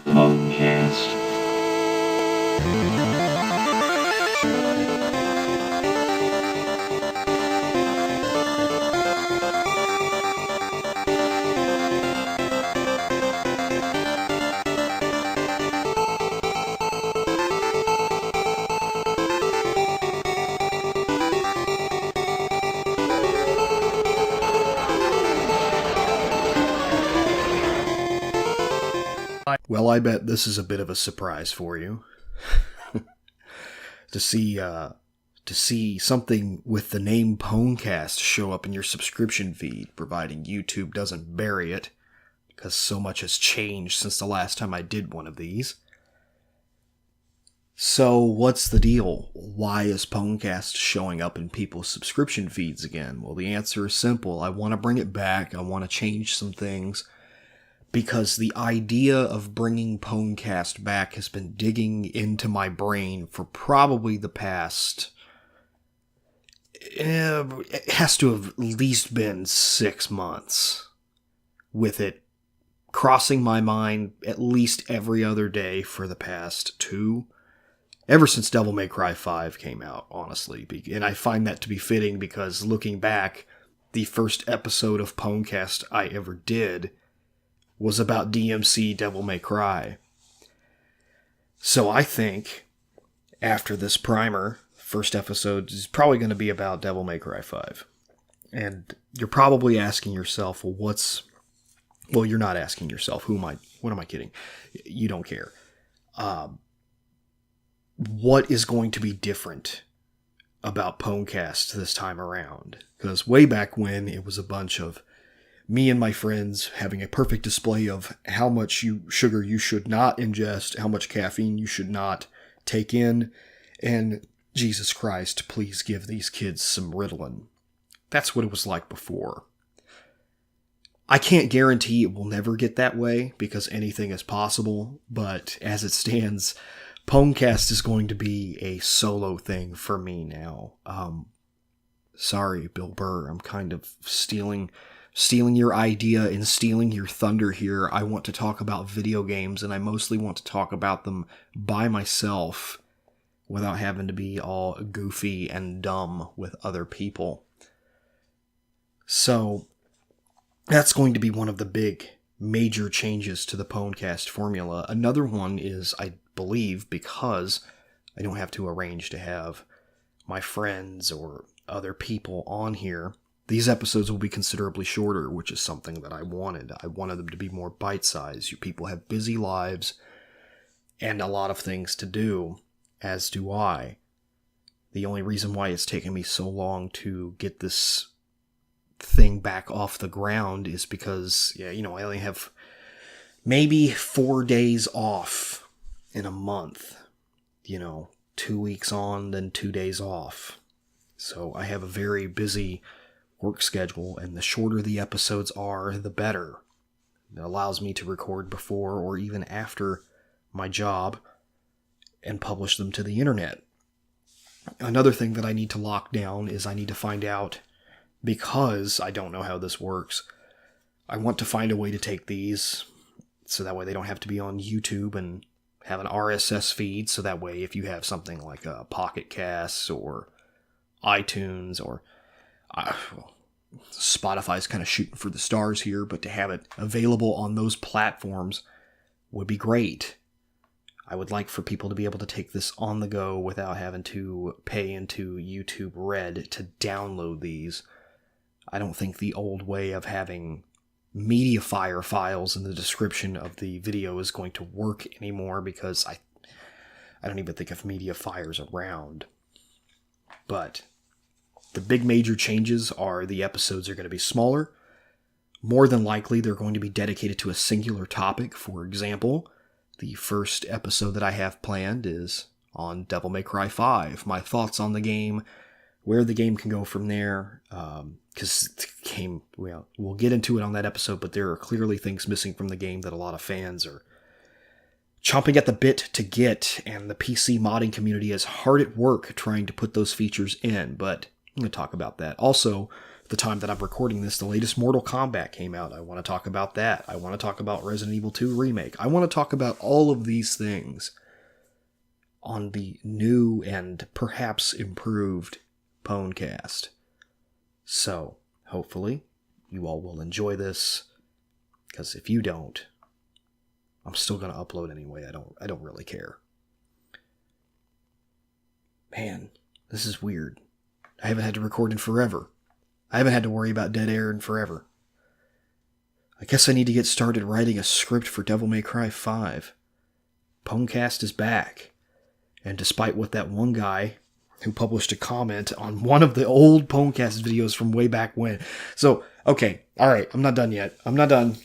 PWNcast. Well, I bet this is a bit of a surprise for you to see something with the name PWNcast show up in your subscription feed, providing YouTube doesn't bury it, because so much has changed since the last time I did one of these. So, what's the deal? Why is PWNcast showing up in people's subscription feeds again? Well, the answer is simple. I want to bring it back. I want to change some things. Because the idea of bringing PWNcast back has been digging into my brain for probably the past... It has to have at least been 6 months. With it crossing my mind at least every other day for the past 2. Ever since Devil May Cry 5 came out, honestly. And I find that to be fitting because looking back, the first episode of PWNcast I ever did was about DMC Devil May Cry. So I think, after this primer, first episode is probably going to be about Devil May Cry 5. And you're probably asking yourself, well, you're not asking yourself, what am I kidding? You don't care. What is going to be different about PWNcast this time around? Because way back when, it was a bunch of me and my friends having a perfect display of how much sugar you should not ingest, how much caffeine you should not take in, and Jesus Christ, please give these kids some Ritalin. That's what it was like before. I can't guarantee it will never get that way, because anything is possible, but as it stands, PWNcast is going to be a solo thing for me now. Sorry, Bill Burr, I'm kind of stealing your idea and stealing your thunder here. I want to talk about video games, and I mostly want to talk about them by myself without having to be all goofy and dumb with other people. So, that's going to be one of the big, major changes to the PWNcast formula. Another one is, I believe, because I don't have to arrange to have my friends or other people on here, these episodes will be considerably shorter, which is something that I wanted. I wanted them to be more bite-sized. You people have busy lives and a lot of things to do, as do I. The only reason why it's taken me so long to get this thing back off the ground is because, I only have maybe 4 days off in a month. 2 weeks on, then 2 days off. So I have a very busy work schedule, and the shorter the episodes are, the better. It allows me to record before or even after my job and publish them to the internet. Another thing that I need to lock down is I need to find out, because I don't know how this works, I want to find a way to take these so that way they don't have to be on YouTube and have an RSS feed, so that way if you have something like a Pocket Casts or iTunes or Spotify's kind of shooting for the stars here, but to have it available on those platforms would be great. I would like for people to be able to take this on the go without having to pay into YouTube Red to download these. I don't think the old way of having MediaFire files in the description of the video is going to work anymore, because I don't even think if MediaFire's around. But the big major changes are the episodes are going to be smaller. More than likely, they're going to be dedicated to a singular topic. For example, the first episode that I have planned is on Devil May Cry 5. My thoughts on the game, where the game can go from there. Because the game, we'll get into it on that episode, but there are clearly things missing from the game that a lot of fans are chomping at the bit to get, and the PC modding community is hard at work trying to put those features in, but I'm going to talk about that. Also, the time that I'm recording this, the latest Mortal Kombat came out. I want to talk about that. I want to talk about Resident Evil 2 Remake. I want to talk about all of these things on the new and perhaps improved PWNcast. So, hopefully, you all will enjoy this, because if you don't, I'm still going to upload anyway. I don't really care. Man, this is weird. I haven't had to record in forever. I haven't had to worry about dead air in forever. I guess I need to get started writing a script for Devil May Cry 5. PWNcast is back. And despite what that one guy who published a comment on one of the old PWNcast videos from way back when. So, okay, alright, I'm not done yet. I'm not done.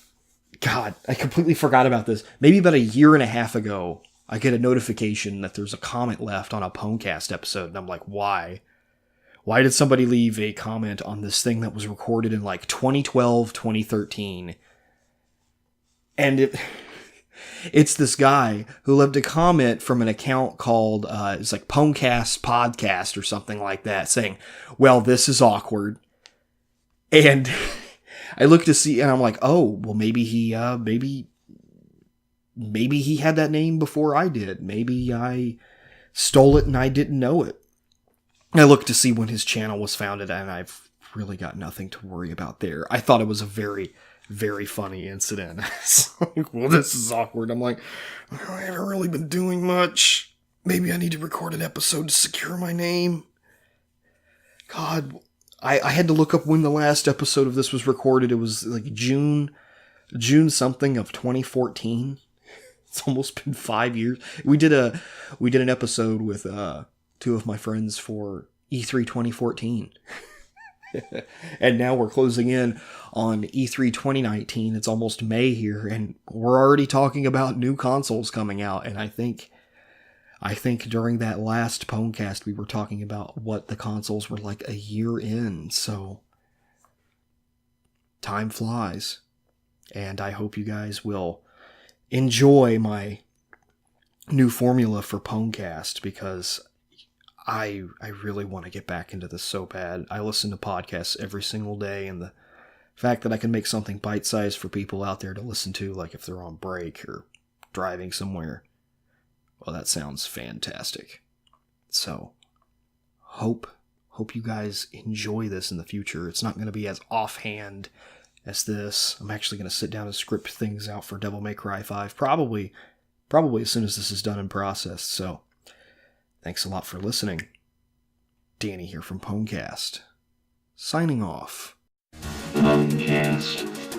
God, I completely forgot about this. Maybe about a year and a half ago, I get a notification that there's a comment left on a PWNcast episode, and I'm like, why? Why did somebody leave a comment on this thing that was recorded in like 2012, 2013? And it's this guy who left a comment from an account called, it's like PWNcast Podcast or something like that, saying, well, this is awkward. And I look to see, and I'm like, oh, well, maybe he had that name before I did. Maybe I stole it and I didn't know it. I looked to see when his channel was founded, and I've really got nothing to worry about there. I thought it was a very, very funny incident. It's like, well, this is awkward. I'm like, I haven't really been doing much. Maybe I need to record an episode to secure my name. God, I had to look up when the last episode of this was recorded. It was like June something of 2014. It's almost been 5 years. We did an episode with two of my friends for E3 2014. And now we're closing in on E3 2019. It's almost May here, and we're already talking about new consoles coming out. And I think during that last PWNcast, we were talking about what the consoles were like a year in. So time flies. And I hope you guys will enjoy my new formula for PWNcast, because I really want to get back into this so bad. I listen to podcasts every single day, and the fact that I can make something bite-sized for people out there to listen to, like if they're on break or driving somewhere, well, that sounds fantastic. So, hope you guys enjoy this in the future. It's not going to be as offhand as this. I'm actually going to sit down and script things out for Devil May Cry 5, probably as soon as this is done and processed. So, thanks a lot for listening. Danny here from PWNcast, signing off. PWNcast.